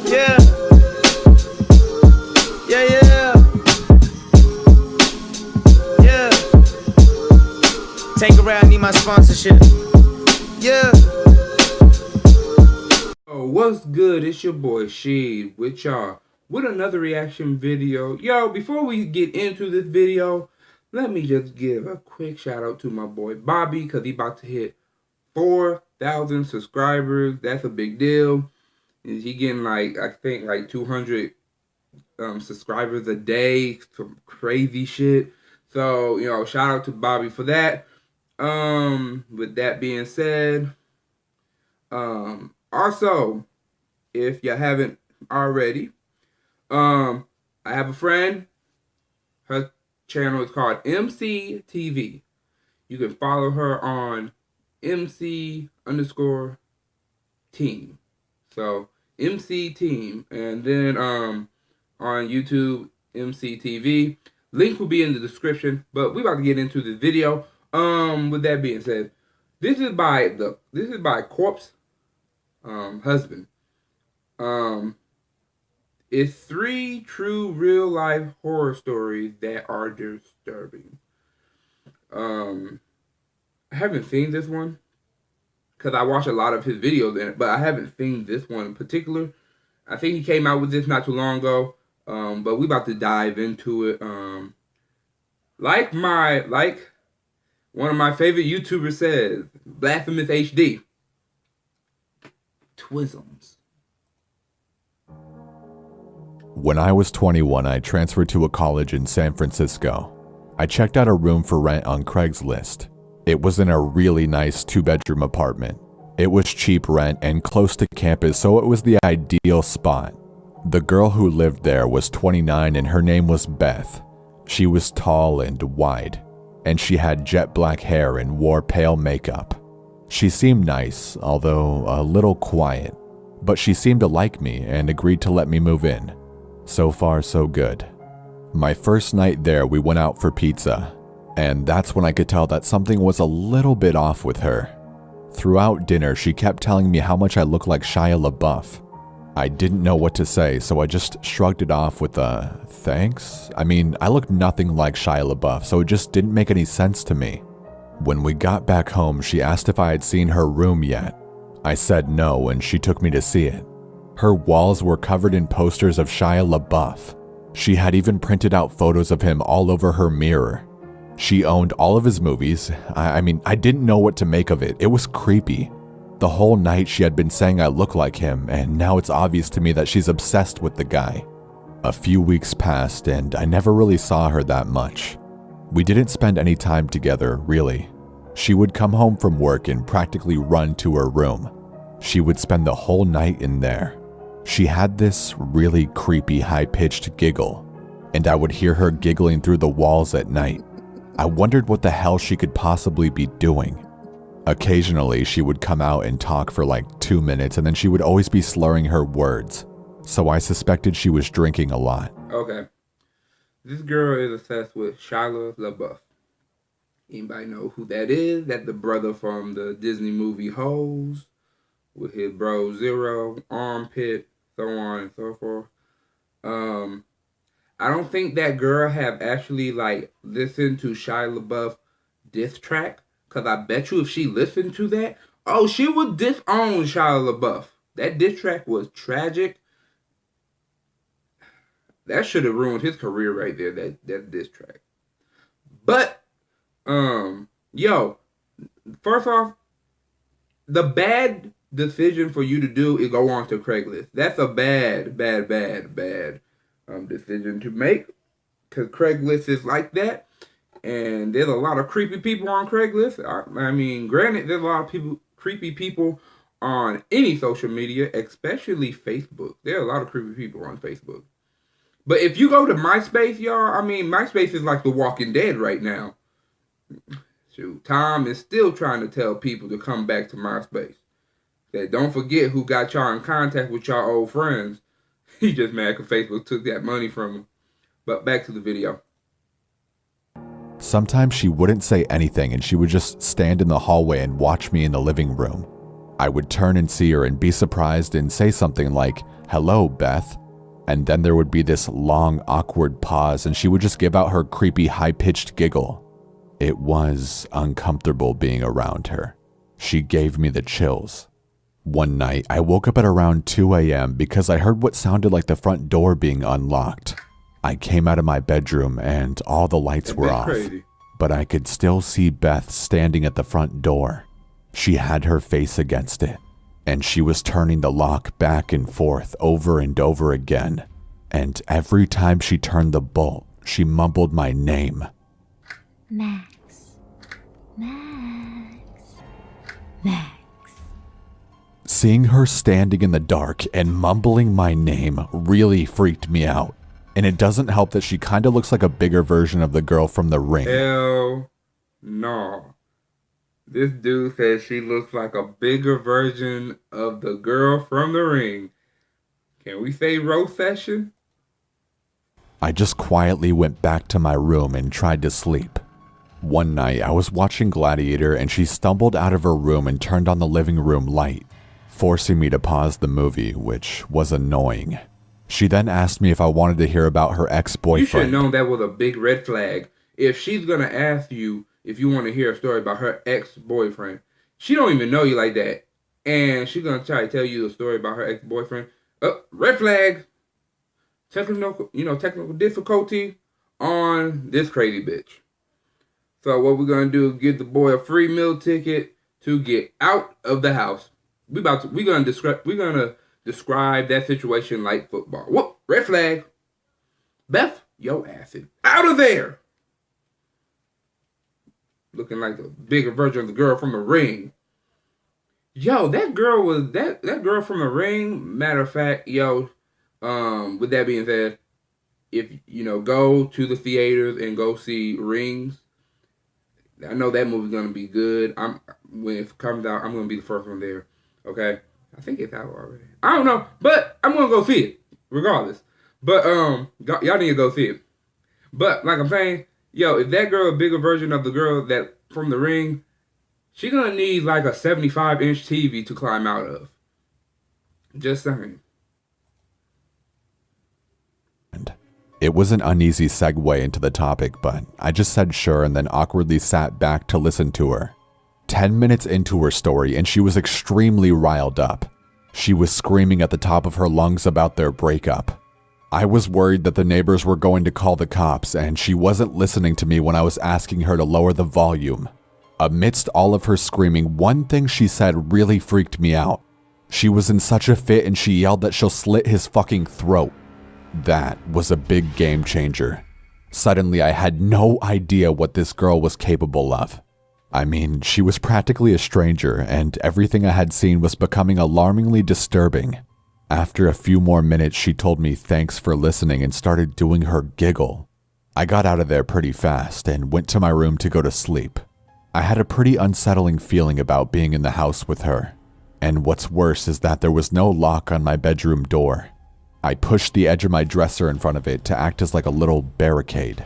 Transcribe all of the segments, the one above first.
Yeah. Yeah, yeah. Yeah. Take around, need my sponsorship. Yeah. Oh, what's good? It's your boy Sheed with y'all with another reaction video. Yo, before we get into this video, let me just give a quick shout out to my boy Bobby, because he about to hit 4,000 subscribers. That's a big deal. He getting like, I think like 200 subscribers a day, some crazy shit. So, you know, shout out to Bobby for that. With that being said, also, if you haven't already, I have a friend. Her channel is called MC TV. You can follow her on MC_team. So MC Team, and then on YouTube, MC TV. Link will be in the description. But we about to get into the video. With that being said, this is by Corpse husband. It's 3 true real life horror stories that are disturbing. I haven't seen this one because I watch a lot of his videos in it, but I haven't seen this one in particular. I think he came out with this not too long ago. But we about to dive into it. Like one of my favorite YouTubers says, Blasphemous HD. Twisms. When I was 21, I transferred to a college in San Francisco. I checked out a room for rent on Craigslist. It was in a really nice 2-bedroom apartment. It was cheap rent and close to campus, so it was the ideal spot. The girl who lived there was 29 and her name was Beth. She was tall and wide, and she had jet black hair and wore pale makeup. She seemed nice, although a little quiet, but she seemed to like me and agreed to let me move in. So far, so good. My first night there, we went out for pizza, and that's when I could tell that something was a little bit off with her. Throughout dinner, she kept telling me how much I looked like Shia LaBeouf. I didn't know what to say, so I just shrugged it off with a thanks. I mean, I looked nothing like Shia LaBeouf, so it just didn't make any sense to me. When we got back home, she asked if I had seen her room yet. I said no, and she took me to see it. Her walls were covered in posters of Shia LaBeouf. She had even printed out photos of him all over her mirror. She owned all of his movies. I mean, I didn't know what to make of it. It was creepy. The whole night she had been saying I look like him, and now it's obvious to me that she's obsessed with the guy. A few weeks passed, and I never really saw her that much. We didn't spend any time together, really. She would come home from work and practically run to her room. She would spend the whole night in there. She had this really creepy high-pitched giggle, and I would hear her giggling through the walls at night. I wondered what the hell she could possibly be doing. Occasionally, she would come out and talk for like 2 minutes, and then she would always be slurring her words, so I suspected she was drinking a lot. Okay. This girl is obsessed with Shia LaBeouf. Anybody know who that is? That's the brother from the Disney movie Hoes, with his bro Zero, Armpit, so on and so forth. I don't think that girl have actually like listened to Shia LaBeouf diss track, because I bet you if she listened to that, oh, she would disown Shia LaBeouf. That diss track was tragic. That should have ruined his career right there, that diss track. But, yo, first off, the bad decision for you to do is go on to Craigslist. That's a bad decision to make, because Craigslist is like that, and there's a lot of creepy people on Craigslist. I mean, granted, there's a lot of creepy people on any social media, especially Facebook. There are a lot of creepy people on Facebook. But if you go to MySpace, y'all, I mean, MySpace is like The Walking Dead right now. Shoot, Tom is still trying to tell people to come back to MySpace. That don't forget who got y'all in contact with y'all old friends. He just mad because Facebook took that money from him. But back to the video. Sometimes she wouldn't say anything and she would just stand in the hallway and watch me in the living room. I would turn and see her and be surprised and say something like, "Hello, Beth." And then there would be this long, awkward pause and she would just give out her creepy, high-pitched giggle. It was uncomfortable being around her. She gave me the chills. One night, I woke up at around 2 a.m. because I heard what sounded like the front door being unlocked. I came out of my bedroom and all the lights were off, but I could still see Beth standing at the front door. She had her face against it, and she was turning the lock back and forth over and over again. And every time she turned the bolt, she mumbled my name. Max. Max. Max. Seeing her standing in the dark and mumbling my name really freaked me out. And it doesn't help that she kind of looks like a bigger version of the girl from The Ring. Hell no. This dude says she looks like a bigger version of the girl from The Ring. Can we say roast session? I just quietly went back to my room and tried to sleep. One night, I was watching Gladiator and she stumbled out of her room and turned on the living room light, forcing me to pause the movie, which was annoying. She then asked me if I wanted to hear about her ex-boyfriend. You should have known that was a big red flag. If she's going to ask you if you want to hear a story about her ex-boyfriend, she don't even know you like that. And she's going to try to tell you a story about her ex-boyfriend. Red flag. Technical difficulty on this crazy bitch. So what we're going to do is give the boy a free meal ticket to get out of the house. We're going to describe that situation like football. Whoop, red flag. Beth, your ass is out of there. Looking like the bigger version of the girl from The Ring. Yo, that girl was that girl from The Ring. Matter of fact, with that being said, if go to the theaters and go see Rings. I know that movie's gonna be good. When it comes out, I'm gonna be the first one there. Okay, I think it's out already. I don't know, but I'm gonna go see it regardless. But y'all need to go see it. But like I'm saying, if that girl a bigger version of the girl that from The Ring, she gonna need like a 75-inch TV to climb out of. Just saying. It was an uneasy segue into the topic, but I just said sure and then awkwardly sat back to listen to her. 10 minutes into her story and she was extremely riled up. She was screaming at the top of her lungs about their breakup. I was worried that the neighbors were going to call the cops and she wasn't listening to me when I was asking her to lower the volume. Amidst all of her screaming, one thing she said really freaked me out. She was in such a fit and she yelled that she'll slit his fucking throat. That was a big game changer. Suddenly, I had no idea what this girl was capable of. I mean, she was practically a stranger, and everything I had seen was becoming alarmingly disturbing. After a few more minutes, she told me thanks for listening and started doing her giggle. I got out of there pretty fast and went to my room to go to sleep. I had a pretty unsettling feeling about being in the house with her. And what's worse is that there was no lock on my bedroom door. I pushed the edge of my dresser in front of it to act as like a little barricade.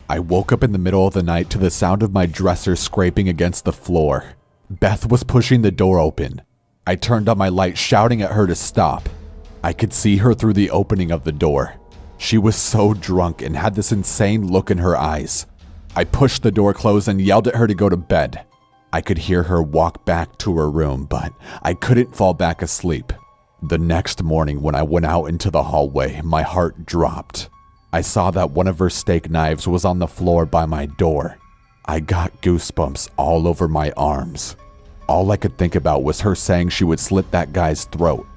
I woke up in the middle of the night to the sound of my dresser scraping against the floor. Beth was pushing the door open. I turned on my light, shouting at her to stop. I could see her through the opening of the door. She was so drunk and had this insane look in her eyes. I pushed the door closed and yelled at her to go to bed. I could hear her walk back to her room, but I couldn't fall back asleep. The next morning when I went out into the hallway, my heart dropped. I saw that one of her steak knives was on the floor by my door. I got goosebumps all over my arms. All I could think about was her saying she would slit that guy's throat.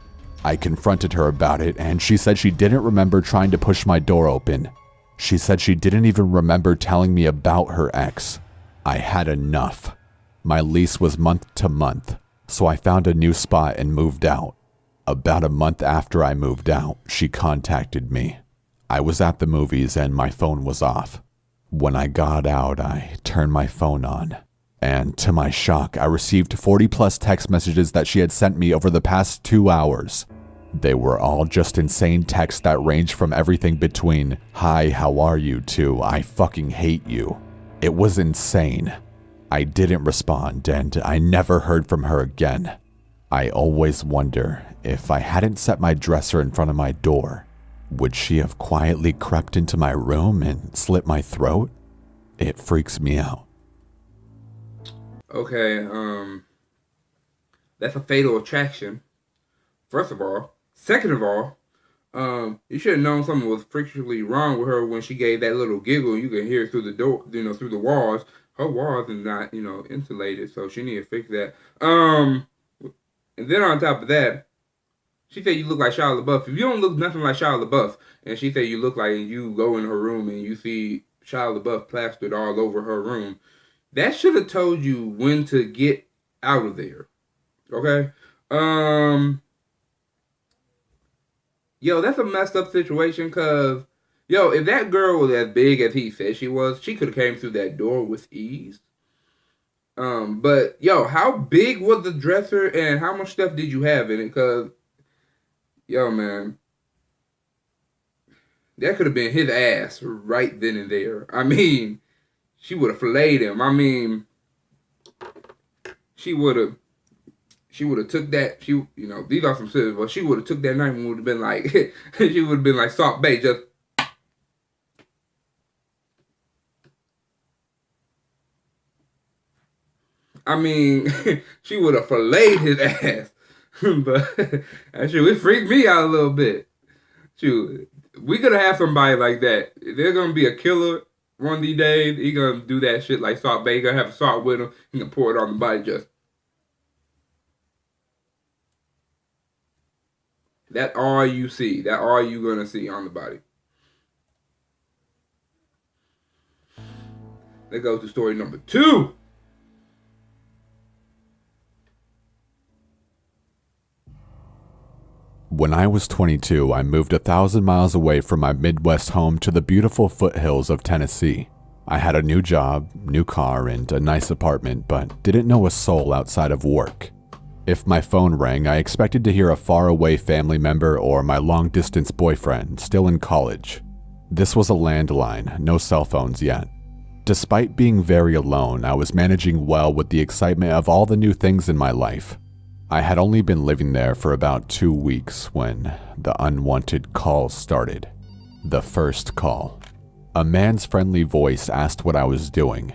I confronted her about it and she said she didn't remember trying to push my door open. She said she didn't even remember telling me about her ex. I had enough. My lease was month to month, so I found a new spot and moved out. About a month after I moved out, she contacted me. I was at the movies and my phone was off. When I got out, I turned my phone on. And to my shock, I received 40 plus text messages that she had sent me over the past 2 hours. They were all just insane texts that ranged from everything between, "Hi, how are you?" to "I fucking hate you." It was insane. I didn't respond and I never heard from her again. I always wonder if I hadn't set my dresser in front of my door, would she have quietly crept into my room and slit my throat? It freaks me out. Okay, that's a fatal attraction, first of all. Second of all, you should have known something was freakishly wrong with her when she gave that little giggle. You can hear it through the door, through the walls. Her walls are not, insulated, so she need to fix that. And then on top of that, she said you look like Shia LaBeouf. If you don't look nothing like Shia LaBeouf, and she said you look like you go in her room and you see Shia LaBeouf plastered all over her room, that should have told you when to get out of there. Okay? Yo, that's a messed up situation, because, if that girl was as big as he said she was, she could have came through that door with ease. But, how big was the dresser and how much stuff did you have in it? Because, man, that could have been his ass right then and there. I mean, she would have filleted him. I mean, she would have took that, these are some scissors, but she would have took that knife and would have been like, she would have been like Salt Bae, just. I mean, she would have filleted his ass. But, actually, it freaked me out a little bit. Shoot, we could have somebody like that. If there's going to be a killer one of these days, he going to do that shit like Salt Bae. He going to have salt with him. He going to pour it on the body just. That's all you see. That's all you going to see on the body. Let's go to story number 2. When I was 22, I moved 1,000 miles away from my Midwest home to the beautiful foothills of Tennessee. I had a new job, new car, and a nice apartment, but didn't know a soul outside of work. If my phone rang, I expected to hear a faraway family member or my long-distance boyfriend, still in college. This was a landline, no cell phones yet. Despite being very alone, I was managing well with the excitement of all the new things in my life. I had only been living there for about 2 weeks when the unwanted calls started. The first call. A man's friendly voice asked what I was doing.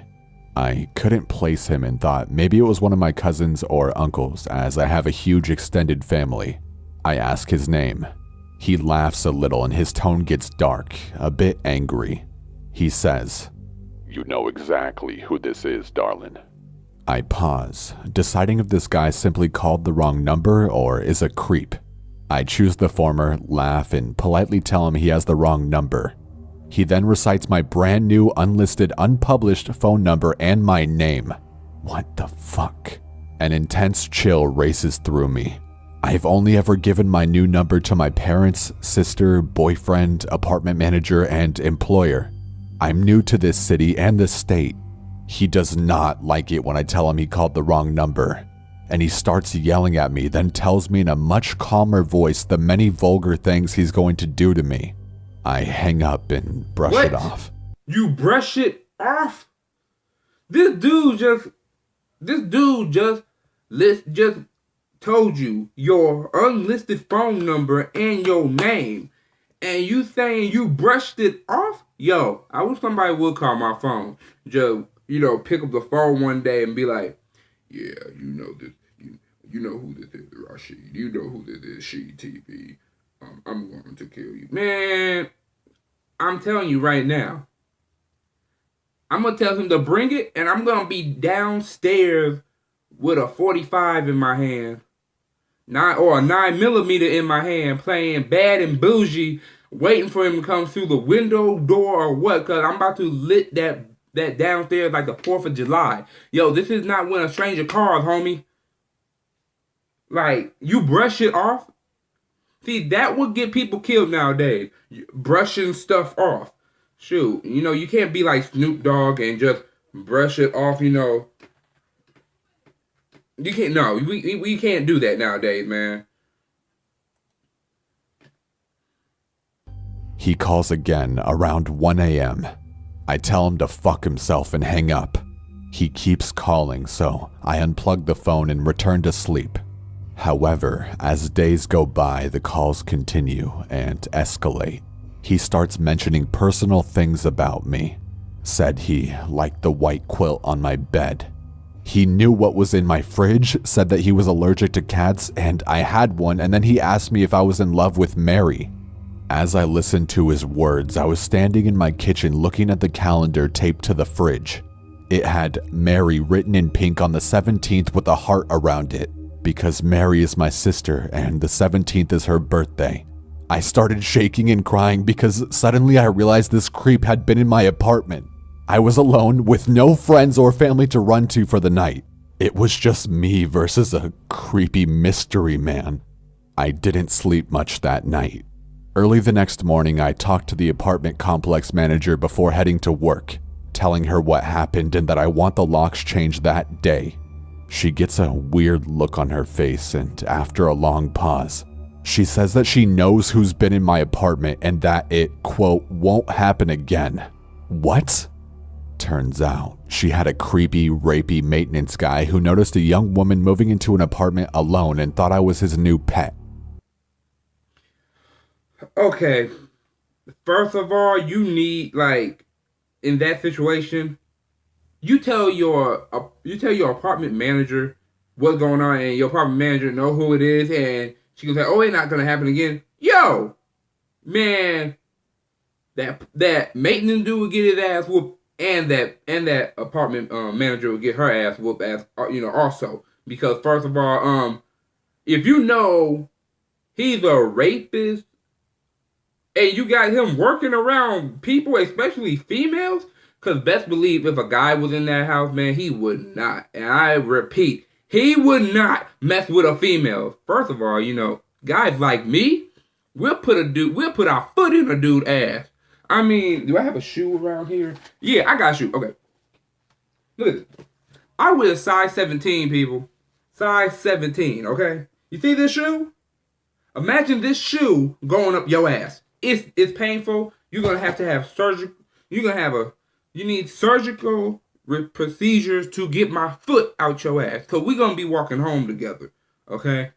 I couldn't place him and thought maybe it was one of my cousins or uncles, as I have a huge extended family. I ask his name. He laughs a little and his tone gets dark, a bit angry. He says, "You know exactly who this is, darling." I pause, deciding if this guy simply called the wrong number or is a creep. I choose the former, laugh, and politely tell him he has the wrong number. He then recites my brand new, unlisted, unpublished phone number and my name. What the fuck? An intense chill races through me. I've only ever given my new number to my parents, sister, boyfriend, apartment manager, and employer. I'm new to this city and this state. He does not like it when I tell him he called the wrong number, and he starts yelling at me, then tells me in a much calmer voice the many vulgar things he's going to do to me. I hang up and brush it off. You brush it off? This dude just told you your unlisted phone number and your name, and you saying you brushed it off? Yo, I wish somebody would call my phone. Just, pick up the phone one day and be like, "Yeah, you know this. You know who this is, Rashid. You know who this is, She TV. I'm going to kill you." Man, I'm telling you right now. I'm going to tell him to bring it, and I'm going to be downstairs with a 45 in my hand. A 9mm in my hand, playing Bad and Bougie, waiting for him to come through the window, door, or what, because I'm about to lit that downstairs like the 4th of July. Yo, this is not when a stranger calls, homie. Like, you brush it off? See, that would get people killed nowadays. Brushing stuff off. Shoot, you can't be like Snoop Dogg and just brush it off, You can't, no, we can't do that nowadays, man. He calls again around 1 a.m. I tell him to fuck himself and hang up. He keeps calling, so I unplug the phone and return to sleep. However, as days go by, the calls continue and escalate. He starts mentioning personal things about me. Said he liked the white quilt on my bed. He knew what was in my fridge, said that he was allergic to cats, and I had one, and then he asked me if I was in love with Mary. As I listened to his words, I was standing in my kitchen looking at the calendar taped to the fridge. It had Mary written in pink on the 17th with a heart around it, because Mary is my sister and the 17th is her birthday. I started shaking and crying because suddenly I realized this creep had been in my apartment. I was alone with no friends or family to run to for the night. It was just me versus a creepy mystery man. I didn't sleep much that night. Early the next morning, I talked to the apartment complex manager before heading to work, telling her what happened and that I want the locks changed that day. She gets a weird look on her face, and after a long pause, she says that she knows who's been in my apartment and that it, quote, won't happen again. What? Turns out, she had a creepy, rapey maintenance guy who noticed a young woman moving into an apartment alone and thought I was his new pet. Okay, first of all, you need, like, in that situation, you tell your apartment manager what's going on, and your apartment manager know who it is, and she can say, "Oh, it's not gonna happen again." Yo, man, that maintenance dude would get his ass whooped, and that apartment manager would get her ass whooped as also, because first of all, if you know he's a rapist and you got him working around people, especially females, because best believe if a guy was in that house, man, he would not, and I repeat, he would not mess with a female. First of all, guys like me, we'll put our foot in a dude's ass. I mean, do I have a shoe around here? Yeah, I got a shoe. Okay. Look at this. I wear size 17, people. Size 17, okay? You see this shoe? Imagine this shoe going up your ass. It's painful. You're going to have surgical. You need surgical procedures to get my foot out your ass. Because we're going to be walking home together. Okay?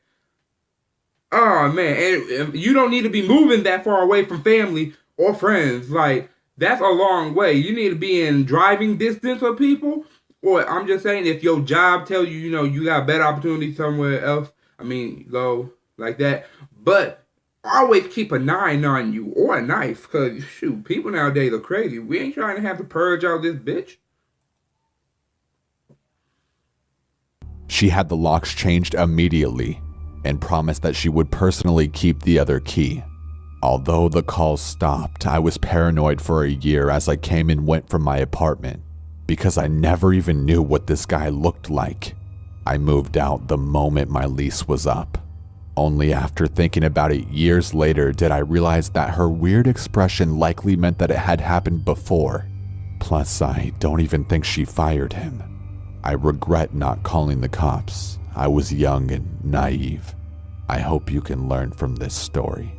Oh, man. And you don't need to be moving that far away from family or friends. Like, that's a long way. You need to be in driving distance of people. Or I'm just saying, if your job tells you, you got better opportunities somewhere else, go like that. But always keep a 9 on you or a knife. Because, shoot, people nowadays are crazy. We ain't trying to have to purge out this bitch. She had the locks changed immediately and promised that she would personally keep the other key. Although the calls stopped, I was paranoid for a year as I came and went from my apartment because I never even knew what this guy looked like. I moved out the moment my lease was up. Only after thinking about it years later did I realize that her weird expression likely meant that it had happened before. Plus, I don't even think she fired him. I regret not calling the cops. I was young and naive. I hope you can learn from this story.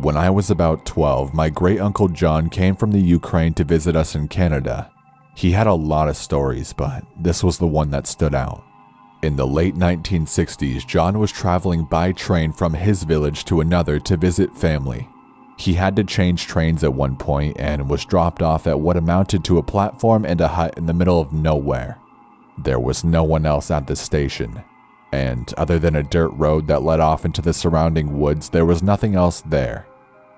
When I was about 12, my great-uncle John came from the Ukraine to visit us in Canada. He had a lot of stories, but this was the one that stood out. In the late 1960s, John was traveling by train from his village to another to visit family. He had to change trains at one point and was dropped off at what amounted to a platform and a hut in the middle of nowhere. There was no one else at the station, and other than a dirt road that led off into the surrounding woods, there was nothing else there.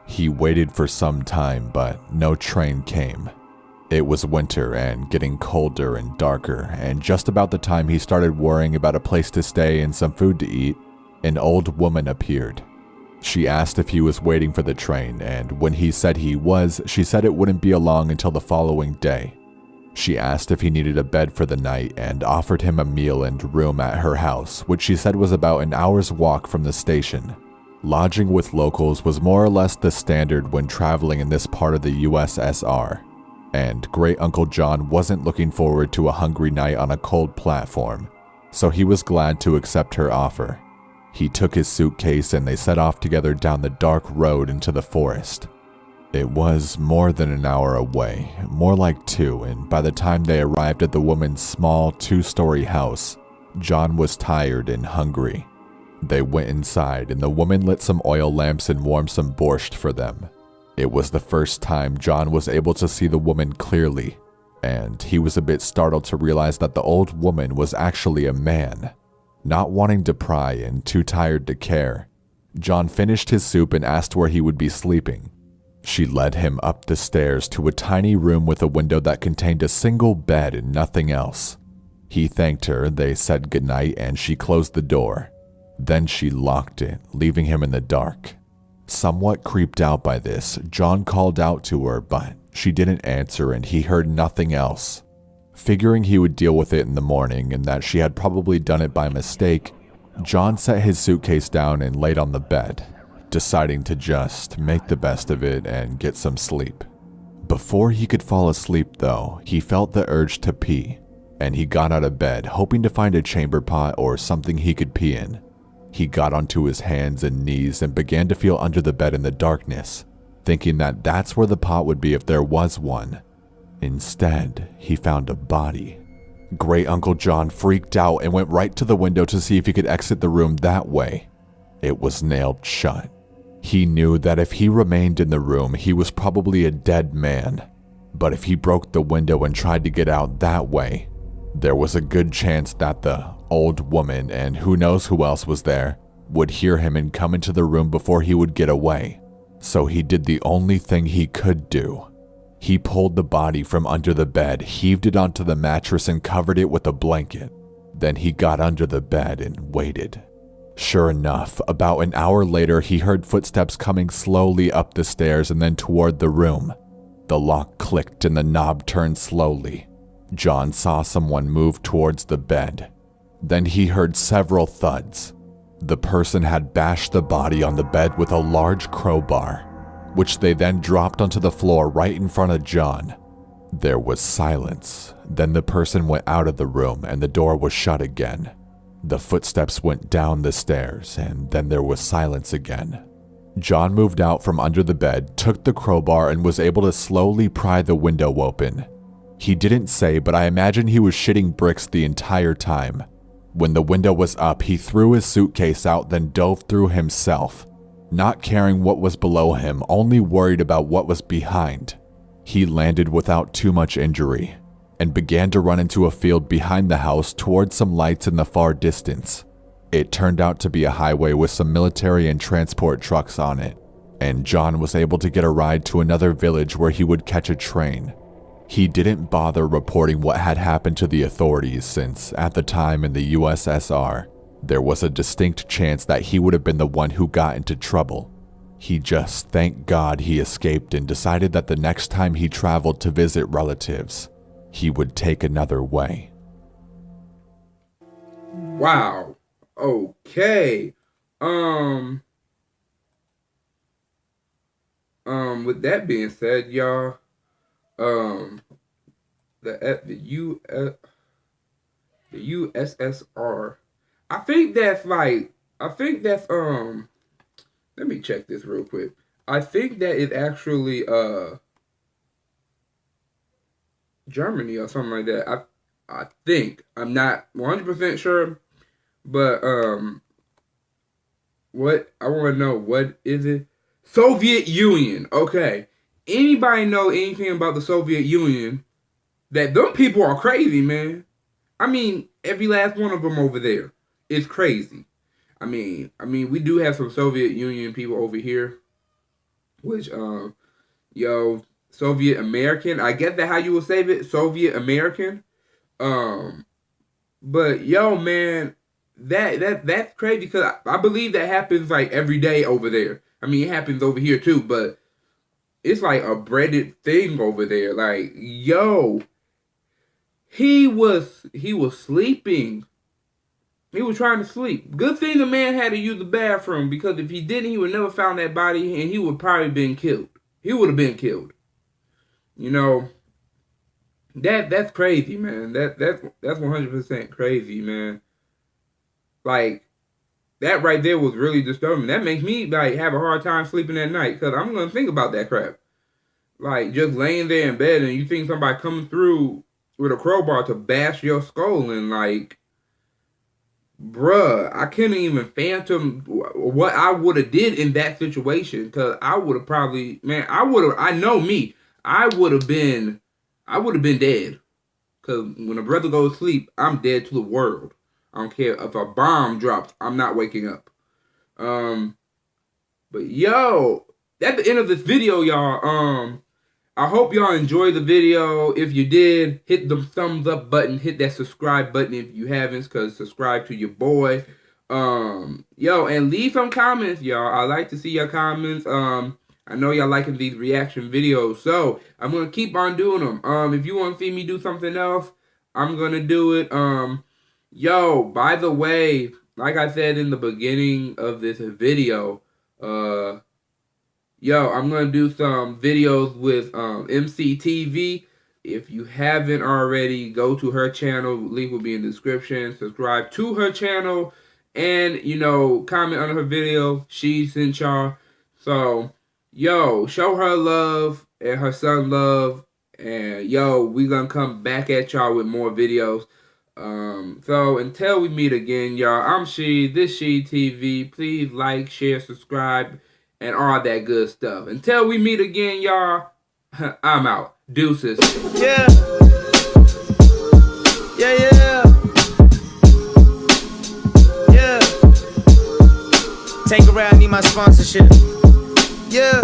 He waited for some time, but no train came. It was winter and getting colder and darker, and just about the time he started worrying about a place to stay and some food to eat, an old woman appeared. She asked if he was waiting for the train, and when he said he was, she said it wouldn't be along until the following day. She asked if he needed a bed for the night and offered him a meal and room at her house, which she said was about an hour's walk from the station. Lodging with locals was more or less the standard when traveling in this part of the USSR, and Great Uncle John wasn't looking forward to a hungry night on a cold platform, so he was glad to accept her offer. He took his suitcase and they set off together down the dark road into the forest. It was more than an hour away, more like 2, and by the time they arrived at the woman's small 2-story house, John was tired and hungry. They went inside and the woman lit some oil lamps and warmed some borscht for them. It was the first time John was able to see the woman clearly, and he was a bit startled to realize that the old woman was actually a man. Not wanting to pry and too tired to care, John finished his soup and asked where he would be sleeping. She led him up the stairs to a tiny room with a window that contained a single bed and nothing else. He thanked her, they said goodnight, and she closed the door. Then she locked it, leaving him in the dark. Somewhat creeped out by this, John called out to her, but she didn't answer and he heard nothing else. Figuring he would deal with it in the morning and that she had probably done it by mistake, John set his suitcase down and laid on the bed, deciding to just make the best of it and get some sleep. Before he could fall asleep though, he felt the urge to pee, and he got out of bed hoping to find a chamber pot or something he could pee in. He got onto his hands and knees and began to feel under the bed in the darkness, thinking that that's where the pot would be if there was one. Instead, he found a body. Great Uncle John freaked out and went right to the window to see if he could exit the room that way. It was nailed shut. He knew that if he remained in the room, he was probably a dead man. But if he broke the window and tried to get out that way, there was a good chance that the old woman, and who knows who else was there, would hear him and come into the room before he would get away. So he did the only thing he could do. He pulled the body from under the bed, heaved it onto the mattress, and covered it with a blanket. Then he got under the bed and waited. Sure enough, about an hour later, he heard footsteps coming slowly up the stairs and then toward the room. The lock clicked and the knob turned slowly. John saw someone move towards the bed. Then he heard several thuds. The person had bashed the body on the bed with a large crowbar, which they then dropped onto the floor right in front of John. There was silence. Then the person went out of the room and the door was shut again. The footsteps went down the stairs and then there was silence again. John moved out from under the bed, took the crowbar, and was able to slowly pry the window open. He didn't say, but I imagine he was shitting bricks the entire time. When the window was up, he threw his suitcase out, then dove through himself, not caring what was below him, only worried about what was behind. He landed without too much injury and began to run into a field behind the house towards some lights in the far distance. It turned out to be a highway with some military and transport trucks on it, and John was able to get a ride to another village where he would catch a train. He didn't bother reporting what had happened to the authorities since, at the time in the USSR, there was a distinct chance that he would have been the one who got into trouble. He just thanked God he escaped and decided that the next time he traveled to visit relatives, he would take another way. Wow. Okay. With that being said, y'all, the USSR. I think that's let me check this real quick. I think that is actually Germany or something like that. I think. I'm not 100% sure, but what I want to know, what is it? Soviet Union. Okay. Anybody know anything about the Soviet Union? That them people are crazy, man. I mean, every last one of them over there is crazy. I mean, we do have some Soviet Union people over here, which, Soviet American. I guess that's how you would say it, Soviet American. But man, that's crazy because I believe that happens like every day over there. I mean, it happens over here too, but it's like a breaded thing over there. Like, he was sleeping. He was trying to sleep. Good thing the man had to use the bathroom, because if he didn't, he would never found that body and he would probably been killed. He would have been killed. That's crazy, man. That's 100% crazy, man. Like, that right there was really disturbing. That makes me like have a hard time sleeping at night because I'm gonna think about that crap. like just laying there in bed and you think somebody coming through with a crowbar to bash your skull and like, bruh, I couldn't even phantom what I would have did in that situation, because I would have probably, man, I know me, I would have been dead, because when a brother goes to sleep, I'm dead to the world. I don't care if a bomb drops, I'm not waking up. But yo, at the end of this video, y'all, I hope y'all enjoyed the video. If you did, hit the thumbs up button, hit that subscribe button if you haven't, because subscribe to your boy. Yo, and leave some comments, y'all. I like to see your comments. I know y'all liking these reaction videos, so I'm gonna keep on doing them. If you want to see me do something else, I'm gonna do it. Yo, by the way, like I said in the beginning of this video, yo, I'm going to do some videos with MCTV. If you haven't already, go to her channel. Link will be in the description. Subscribe to her channel. And, you know, comment on her video. She sent y'all. So, yo, show her love and her son love. And, yo, we going to come back at y'all with more videos. So, until we meet again, y'all, I'm She, this She TV. Please like, share, subscribe, and all that good stuff. Until we meet again, y'all, I'm out. Deuces. Yeah. Yeah, yeah. Yeah. Tank around, need my sponsorship. Yeah.